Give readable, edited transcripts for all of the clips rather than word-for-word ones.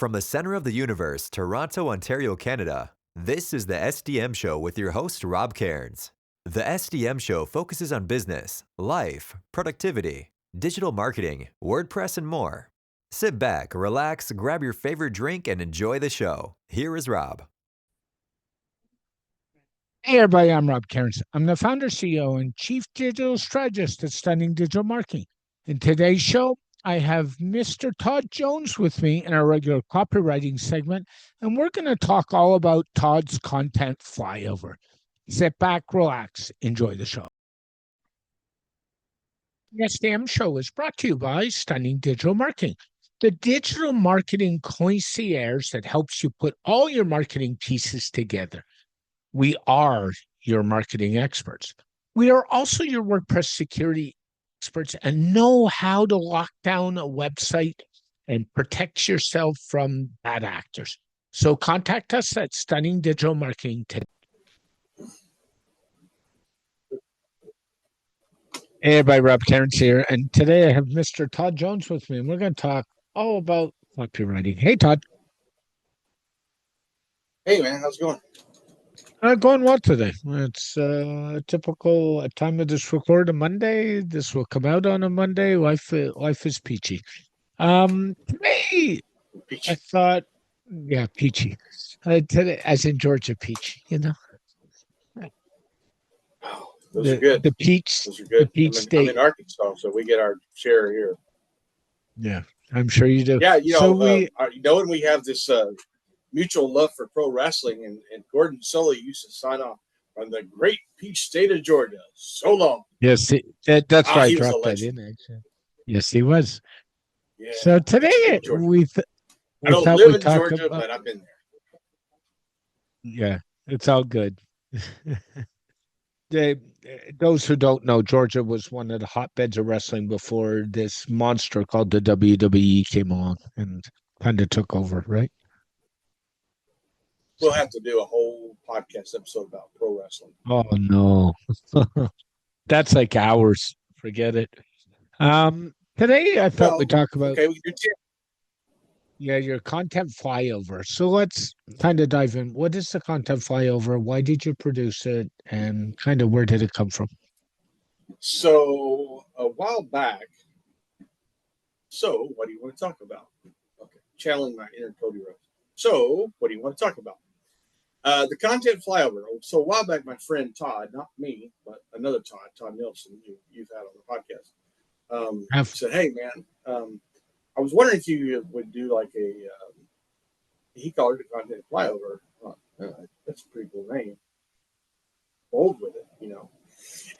From the center of the universe, Toronto, Ontario, Canada, this is the SDM Show with your host, Rob Cairns. The SDM Show focuses on business, life, productivity, digital marketing, WordPress, and more. Sit back, relax, grab your favorite drink, and enjoy the show. Here is Rob. Hey everybody, I'm Rob Cairns. I'm the founder, CEO, and Chief Digital Strategist at Stunning Digital Marketing. In today's show, I have Mr. Todd Jones with me in our regular copywriting segment, and we're going to talk all about Todd's content flyover. Sit back, relax, enjoy the show. The SDM Show is brought to you by Stunning Digital Marketing, the digital marketing concierge that helps you put all your marketing pieces together. We are your marketing experts. We are also your WordPress security experts and know how to lock down a website and protect yourself from bad actors. So contact us at Stunning Digital Marketing today. Hey everybody, Rob Cairns here, and today I have Mr. Todd Jones with me, and we're going to talk all about copywriting. Hey Todd. Hey man, how's it going? Going well today. It's a typical time of this record a Monday. This will come out on a Monday. Life is peachy. Today I thought, yeah, peachy. Today, as in Georgia peach, you know. Oh, those are good. The peach. Those are good. The peach state. I'm in Arkansas, so we get our share here. Yeah, I'm sure you do. Yeah, so and we have this mutual love for pro wrestling, and Gordon Sully used to sign off on the great peach state of Georgia. So long. Yes, that's why I dropped that in. Actually, yes, he was. Yeah. So today I don't live in Georgia, but I've been there. Yeah, it's all good. Those who don't know, Georgia was one of the hotbeds of wrestling before this monster called the WWE came along and kind of took over, right? We'll have to do a whole podcast episode about pro wrestling. Oh no, that's like hours. Forget it. Today I thought we'd talk about we can do 10. Yeah, your content flyover. So let's kind of dive in. What is the content flyover? Why did you produce it? And kind of where did it come from? So a while back. So what do you want to talk about? Okay, channeling my inner Cody Rose. So what do you want to talk about? The content flyover. So a while back, my friend Todd, not me, but another Todd Nelson, you've had on the podcast, said, "Hey man, I was wondering if you would do like he called it a content flyover. That's a pretty cool name. Bold with it, you know."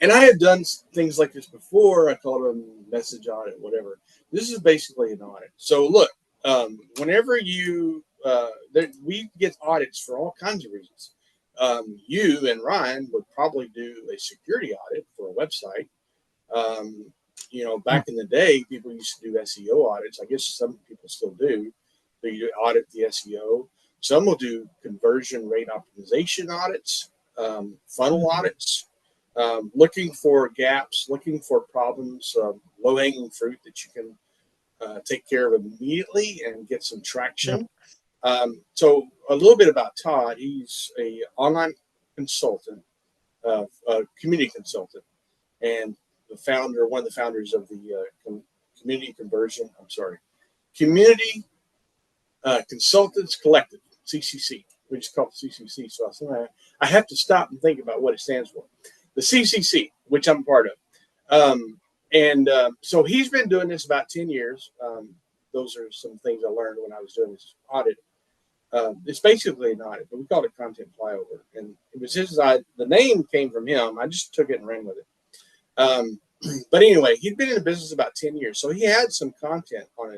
And I had done things like this before. I called them message audit, whatever. This is basically an audit. So look, whenever we get audits for all kinds of reasons. You and Ryan would probably do a security audit for a website. Back in the day, people used to do SEO audits. I guess some people still do. They audit the SEO. Some will do conversion rate optimization audits, funnel audits, looking for gaps, looking for problems, low-hanging fruit that you can take care of immediately and get some traction. So a little bit about Todd. He's a online consultant, a community consultant, and one of the founders of the Community Consultants Collective, CCC. We just call it CCC. So I have to stop and think about what it stands for. The CCC, which I'm part of. So he's been doing this about 10 years. Those are some things I learned when I was doing this audit. It's basically an audit, but we called it content flyover. And it was the name came from him. I just took it and ran with it. But anyway, he'd been in the business about 10 years. So he had some content on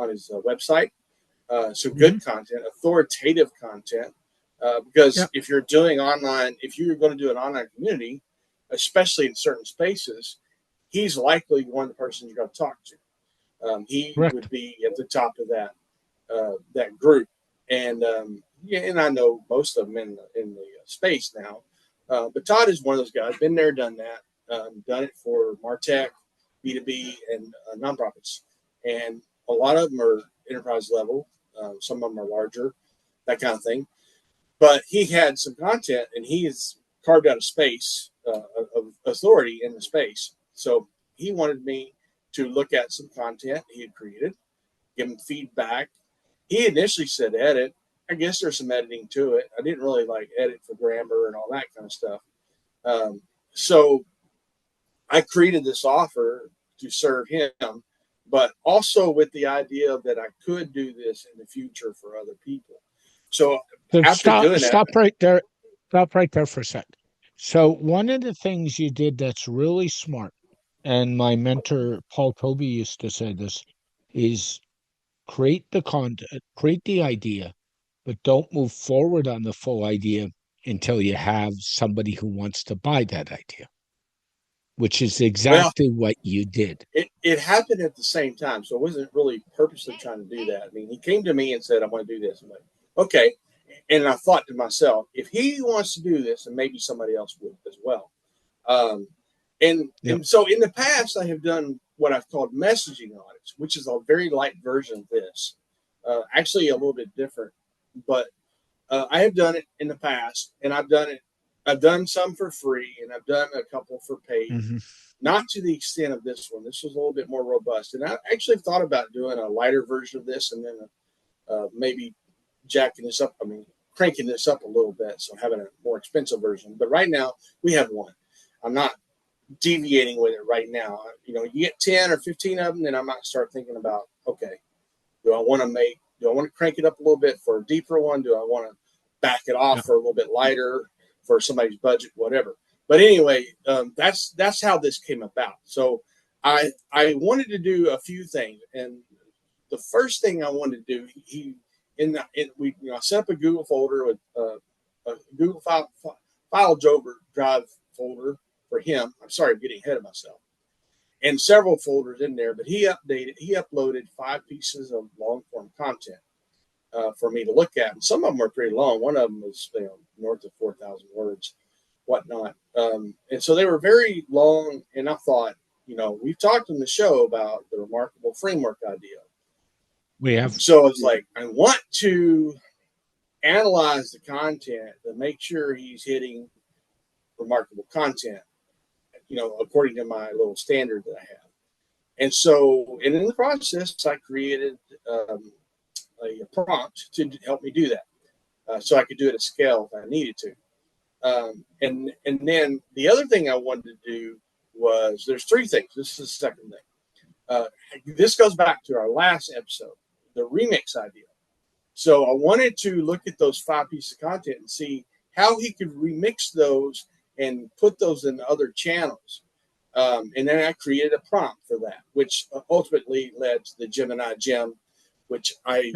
his website, some good content, authoritative content. Because if you're going to do an online community, especially in certain spaces, he's likely one of the persons you're going to talk to. He would be at the top of that group. And and I know most of them in the space now. But Todd is one of those guys, been there, done that, done it for MarTech, B2B, and nonprofits. And a lot of them are enterprise level. Some of them are larger, that kind of thing. But he had some content, and he has carved out a space of authority in the space. So he wanted me to look at some content he had created, give him feedback. He initially said edit. I guess there's some editing to it. I didn't really like edit for grammar and all that kind of stuff. So I created this offer to serve him, but also with the idea that I could do this in the future for other people. So stop right there. Stop right there for a sec. So one of the things you did that's really smart, and my mentor Paul Toby used to say this, is create the content, create the idea, but don't move forward on the full idea until you have somebody who wants to buy that idea, which is exactly what you did. It happened at the same time, so I wasn't really purposely trying to do that. I mean, he came to me and said, I want to do this. I'm like, okay. And I thought to myself, if he wants to do this, then maybe somebody else would as well. And so in the past, I have done what I've called messaging audits, which is a very light version of this. Actually, a little bit different, but I have done it in the past, and I've done some for free, and I've done a couple for paid, not to the extent of this one. This was a little bit more robust. And I actually thought about doing a lighter version of this, and then maybe cranking this up a little bit, so having a more expensive version. But right now we have one. I'm not deviating with it right now. You get 10 or 15 of them, then I might start thinking about, okay, do I want to crank it up a little bit for a deeper one? Do I want to back it off for a little bit lighter for somebody's budget, whatever? But anyway, that's how this came about. So I wanted to do a few things, and the first thing I wanted to do, I set up a Google folder with a Google file drive folder for him. I'm sorry, I'm getting ahead of myself. And several folders in there, but he uploaded 5 pieces of long form content for me to look at. And some of them are pretty long. One of them was north of 4,000 words, whatnot. And so they were very long. And I thought, we've talked on the show about the remarkable framework idea. We have. So it's like, I want to analyze the content to make sure he's hitting remarkable content, according to my little standard that I have. And so, and in the process, I created a prompt to help me do that. So I could do it at scale if I needed to. And then the other thing I wanted to do was, there's 3 things. This is the second thing. This goes back to our last episode, the remix idea. So I wanted to look at those 5 pieces of content and see how he could remix those and put those in other channels. And then I created a prompt for that, which ultimately led to the Gemini gem, which I,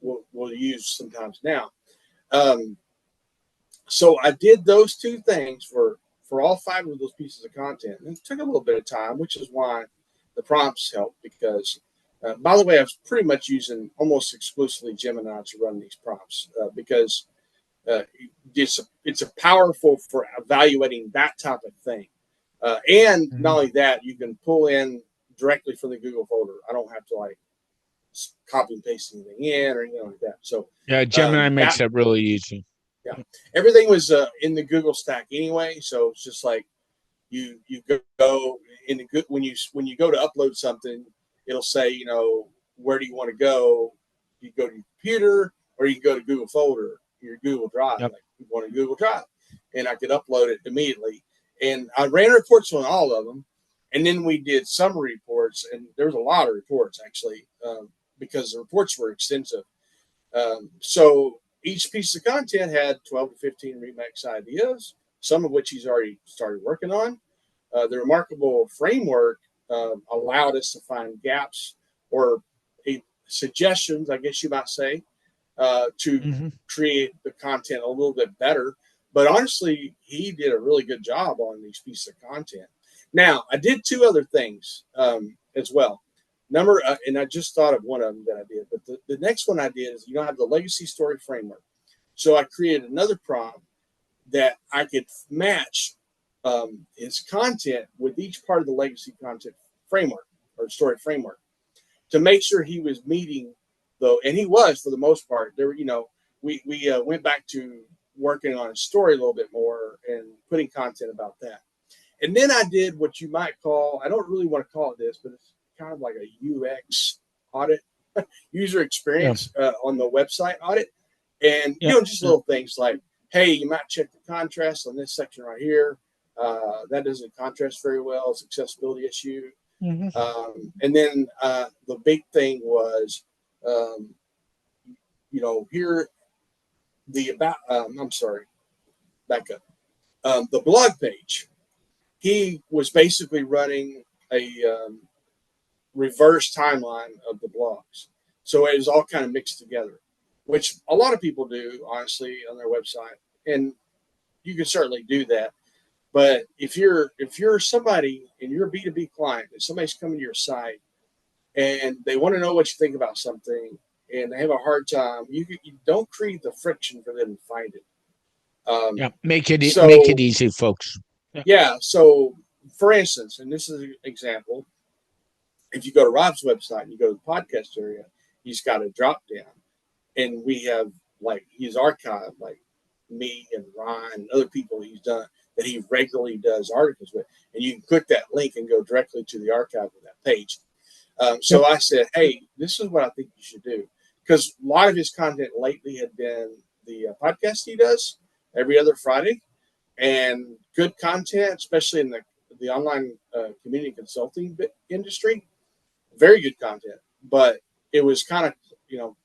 will use sometimes now. So I did those 2 things for all 5 of those pieces of content. And it took a little bit of time, which is why the prompts helped, because by the way, I was pretty much using almost exclusively Gemini to run these prompts because it's a powerful for evaluating that type of thing. And not only that, you can pull in directly from the Google folder. I don't have to copy and paste anything in or anything like that. So yeah, Gemini makes that really easy. Yeah, everything was in the Google stack anyway. So it's just like you go in the when you go to upload something, it'll say, where do you want to go? You go to your computer, or you can go to Google folder, your Google Drive. Like you want a Google Drive, and I could upload it immediately. And I ran reports on all of them, and then we did summary reports, and there was a lot of reports actually because the reports were extensive. So each piece of content had 12 to 15 remix ideas, some of which he's already started working on. The remarkable framework allowed us to find gaps or suggestions, I guess you might say, to create the content a little bit better. But honestly, he did a really good job on these pieces of content. Now, I did 2 other things as well. And I just thought of one of them that I did. But the next one I did is, I have the legacy story framework. So I created another prompt that I could match his content with each part of the legacy content framework or story framework to make sure he was meeting though, and he was for the most part. There, we went back to working on a story a little bit more and putting content about that. And then I did what you might call, I don't really want to call it this, but it's kind of like a UX audit, user experience on the website audit. And, just little things like, hey, you might check the contrast on this section right here. That doesn't contrast very well. It's an accessibility issue. And then the big thing was, here, I'm sorry, back up. The blog page. He was basically running a reverse timeline of the blogs. So it was all kind of mixed together, which a lot of people do, honestly, on their website. And you can certainly do that. But if you're somebody and you're a B2B client and somebody's coming to your site and they want to know what you think about something and they have a hard time, you don't create the friction for them to find it. Make it easy, folks. So for instance, and this is an example, if you go to Rob's website and you go to the podcast area, he's got a drop down, and we have he's archived me and Ryan and other people he's done that he regularly does articles with, and you can click that link and go directly to the archive of that page. So I said, hey, this is what I think you should do, because a lot of his content lately had been the podcast he does every other Friday. And good content, especially in the online community consulting industry, very good content. But it was kind of,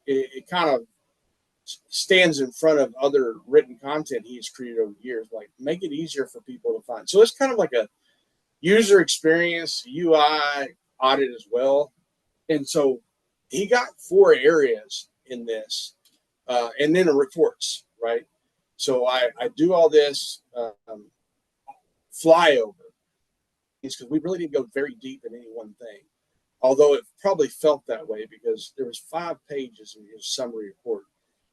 it kind of stands in front of other written content he's created over the years. Make it easier for people to find. So it's kind of like a user experience, UI audit as well. And so he got 4 areas in this, and then the reports, right? So I do all this flyover. It's because we really didn't go very deep in any one thing, although it probably felt that way because there was 5 pages in his summary report.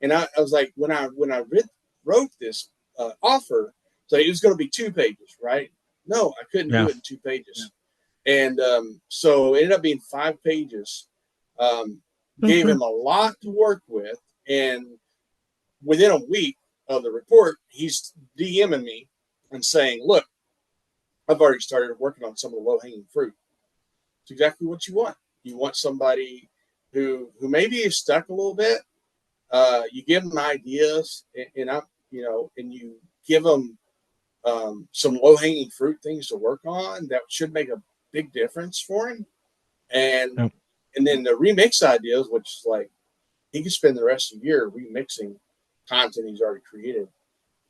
And I was like, when I wrote this offer, so it was going to be 2 pages, right? No, I couldn't do it in 2 pages. And so it ended up being 5 pages. Gave him a lot to work with. And within a week of the report, he's DMing me and saying, look, I've already started working on some of the low-hanging fruit. It's exactly what you want. You want somebody who maybe is stuck a little bit. You give them ideas, and you give them some low-hanging fruit things to work on that should make a big difference for him. And then the remix ideas, which is he could spend the rest of the year remixing content he's already created,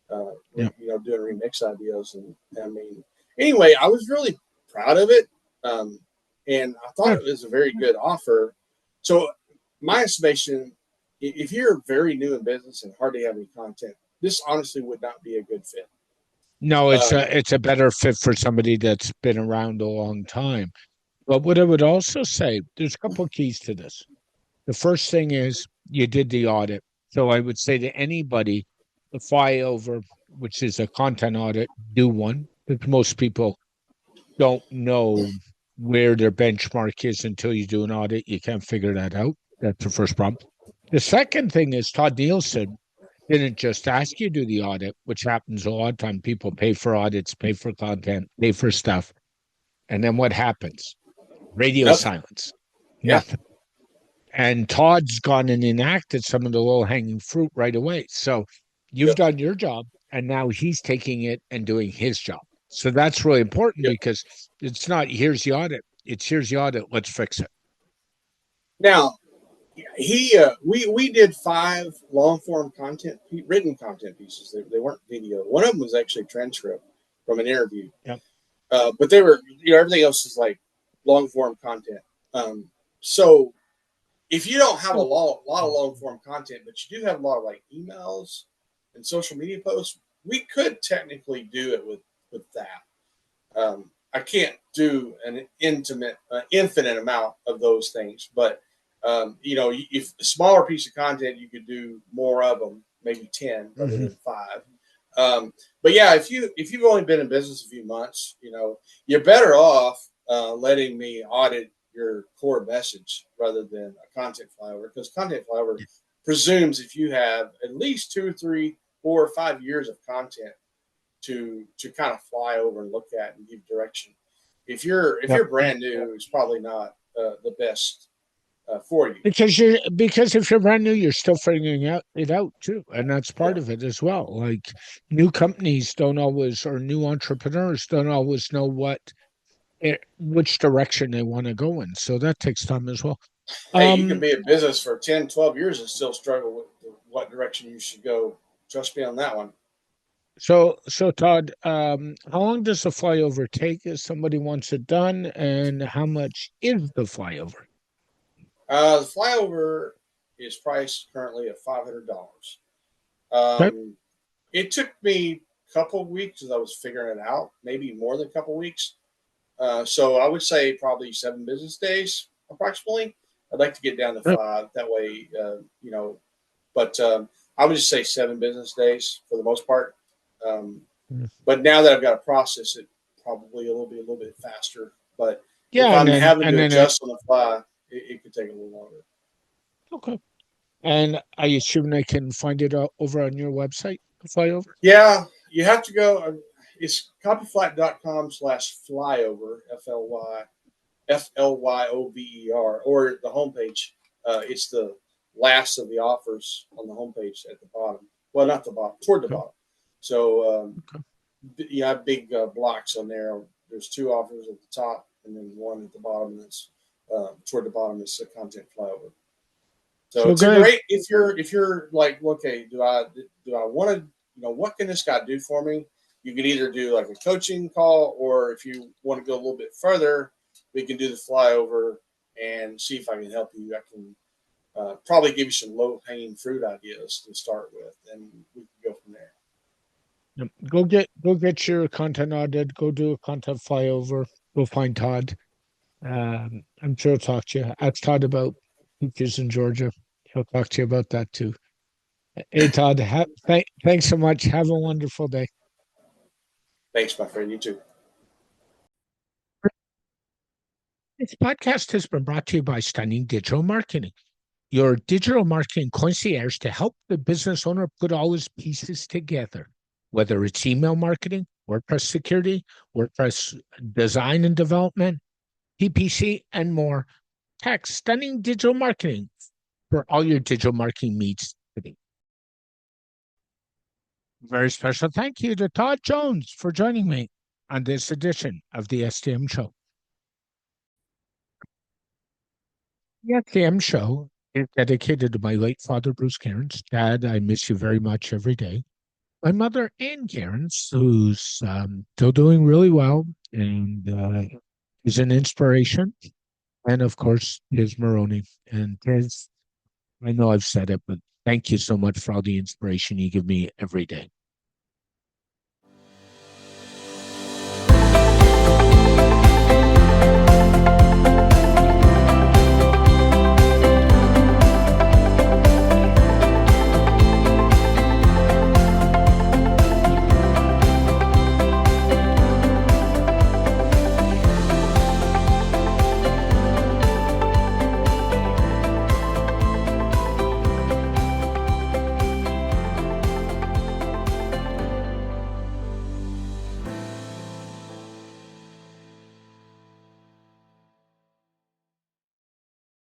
doing remix ideas. And I mean, anyway, I was really proud of it. And I thought it was a very good offer. So my estimation, if you're very new in business and hardly have any content, this honestly would not be a good fit. No, it's a better fit for somebody that's been around a long time. But what I would also say, there's a couple of keys to this. The first thing is you did the audit. So I would say to anybody, the Flyover, which is a content audit, do one. Because most people don't know where their benchmark is until you do an audit. You can't figure that out. That's the first problem. The second thing is Todd Nielsen didn't just ask you to do the audit, which happens a lot of time. People pay for audits, pay for content, pay for stuff. And then what happens? Radio silence. Nothing. And Todd's gone and enacted some of the low-hanging fruit right away. So you've done your job, and now he's taking it and doing his job. So that's really important because it's not, here's the audit. It's here's the audit. Let's fix it. Now, we did 5 long-form written content pieces. They weren't video. One of them was actually a transcript from an interview. But they were, everything else is long-form content. So if you don't have a lot of long-form content, but you do have a lot of emails and social media posts, we could technically do it with that. I can't do an infinite amount of those things, but if a smaller piece of content, you could do more of them, maybe 10 rather than 5. But yeah, if you've only been in business a few months, you're better off letting me audit your core message rather than a content flyover, because content flyover presumes if you have at least 2, 3, 4, or 5 years of content to kind of fly over and look at and give direction. If you're brand new, it's probably not the best for you. Because if you're brand new, you're still figuring it out too, and that's part of it as well. Like new companies don't always, or new entrepreneurs don't always know which direction they want to go in. So that takes time as well. Hey, you can be in business for 10, 12 years and still struggle with what direction you should go. Trust me on that one. So Todd, how long does the flyover take if somebody wants it done, and how much is the flyover? The flyover is priced currently at $500. It took me a couple of weeks as I was figuring it out, maybe more than a couple of weeks. So I would say probably 7 business days, approximately. I'd like to get down to 5. That way, but I would just say 7 business days for the most part. But now that I've got to process it, probably a little bit faster. But if I'm having to adjust on the fly, it could take a little longer. Okay. And I assume I can find it over on your website, Flyover? Yeah, you have to go. It's copyflight.com/flyover, FLYOVER, or the homepage. It's the last of the offers on the homepage at the bottom. Well, not the bottom, toward the bottom. So you have big blocks on there. There's 2 offers at the top and then 1 at the bottom. That's toward the bottom is the content flyover. So it's great if you're like, okay, do I want to, what can this guy do for me? You can either do like a coaching call, or if you want to go a little bit further, we can do the flyover and see if I can help you. I can probably give you some low-hanging fruit ideas to start with, and we can go from there. Go get your content audit. Go do a content flyover. Go find Todd. I'm sure he'll talk to you. Ask Todd about peaches in Georgia. He'll talk to you about that too. Hey, Todd, thanks so much. Have a wonderful day. Thanks, my friend. You too. This podcast has been brought to you by Stunning Digital Marketing, your digital marketing concierge to help the business owner put all his pieces together, whether it's email marketing, WordPress security, WordPress design and development, PPC, and more. Text Stunning Digital Marketing for all your digital marketing needs today. Very special thank you to Todd Jones for joining me on this edition of the SDM Show. The SDM Show is dedicated to my late father, Bruce Cairns. Dad, I miss you very much every day. My mother, Ann Cairns, who's still doing really well and is an inspiration. And of course, Tiz Maroney. And Tiz, I know I've said it, but thank you so much for all the inspiration you give me every day.